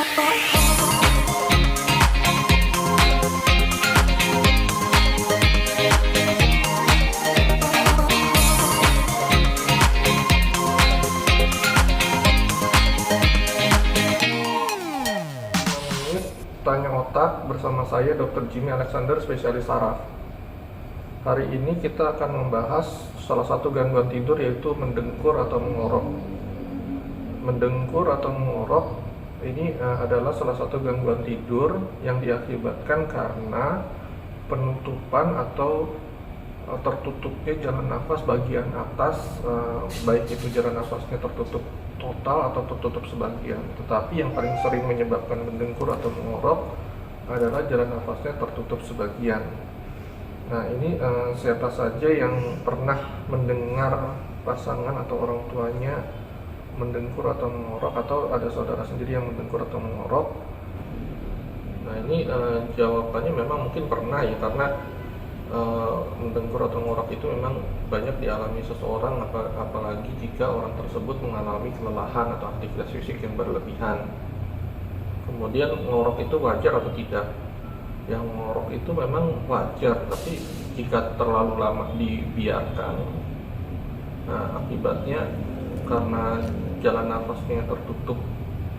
Tanya Otak bersama saya Dr. Jimmy Alexander, spesialis saraf. Hari ini kita akan membahas salah satu gangguan tidur, yaitu mendengkur atau mengorok. Mendengkur atau mengorok ini adalah salah satu gangguan tidur yang diakibatkan karena penutupan atau tertutupnya jalan nafas bagian atas, baik itu jalan nafasnya tertutup total atau tertutup sebagian. Tetapi yang paling sering menyebabkan mendengkur atau mengorok adalah jalan nafasnya tertutup sebagian. Nah, ini siapa saja yang pernah mendengar pasangan atau orang tuanya mendengkur atau mengorok, atau ada saudara sendiri yang mendengkur atau mengorok? Nah, ini jawabannya memang mungkin pernah ya, karena mendengkur atau ngorok itu memang banyak dialami seseorang, apalagi jika orang tersebut mengalami kelelahan atau aktivitas fisik yang berlebihan. Kemudian ngorok itu wajar atau tidak? Yang ngorok itu memang wajar, tapi jika terlalu lama dibiarkan, nah akibatnya karena jalan nafasnya tertutup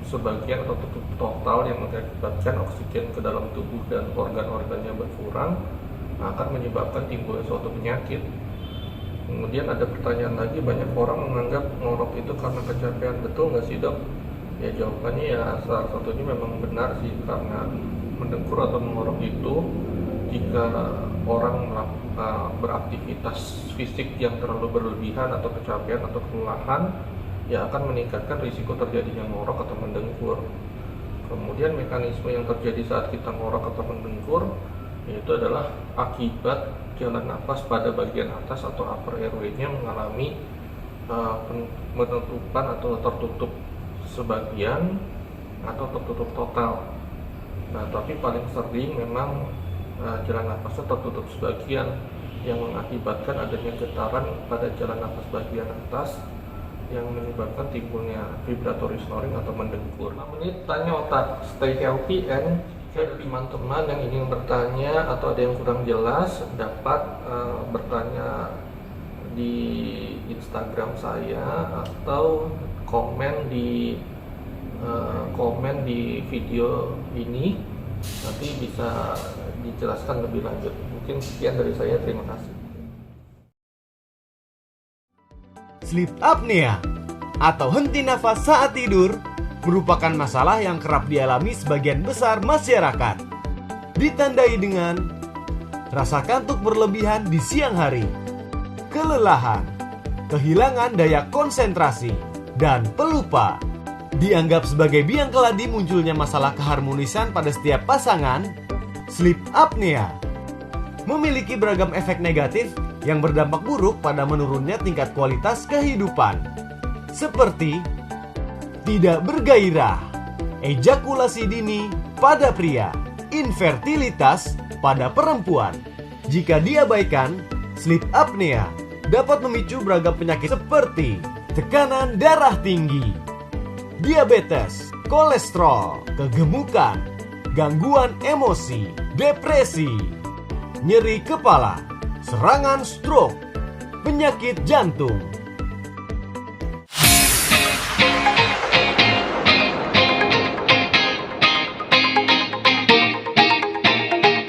sebagian atau tertutup total, yang mengakibatkan oksigen ke dalam tubuh dan organ-organnya berkurang, akan menyebabkan timbulnya suatu penyakit. Kemudian ada pertanyaan lagi, banyak orang menganggap ngorok itu karena kecapean. Betul nggak sih, Dok? Ya, jawabannya ya salah satunya memang benar sih, karena mendengkur atau mengorok itu jika orang beraktivitas fisik yang terlalu berlebihan atau kecapean atau kelelahan, ya akan meningkatkan risiko terjadinya ngorok atau mendengkur. Kemudian mekanisme yang terjadi saat kita ngorok atau mendengkur yaitu adalah akibat jalan nafas pada bagian atas atau upper airway-nya mengalami penutupan atau tertutup sebagian atau tertutup total. Nah, tapi paling sering memang jalan nafasnya tertutup sebagian, yang mengakibatkan adanya getaran pada jalan nafas bagian atas yang menyebabkan timbulnya vibratory snoring atau mendengkur. 5 menit tanya otak, stay healthy, and teman-teman yang ingin bertanya atau ada yang kurang jelas dapat bertanya di Instagram saya atau komen di video ini, nanti bisa dijelaskan lebih lanjut. Mungkin sekian dari saya, terima kasih. Sleep apnea atau henti nafas saat tidur merupakan masalah yang kerap dialami sebagian besar masyarakat. Ditandai dengan rasa kantuk berlebihan di siang hari, kelelahan, kehilangan daya konsentrasi, dan pelupa. Dianggap sebagai biang keladi munculnya masalah keharmonisan pada setiap pasangan, sleep apnea memiliki beragam efek negatif yang berdampak buruk pada menurunnya tingkat kualitas kehidupan, seperti tidak bergairah, ejakulasi dini pada pria, infertilitas pada perempuan. Jika diabaikan, sleep apnea dapat memicu beragam penyakit seperti tekanan darah tinggi, diabetes, kolesterol, kegemukan, gangguan emosi, depresi, nyeri kepala, serangan stroke, penyakit jantung,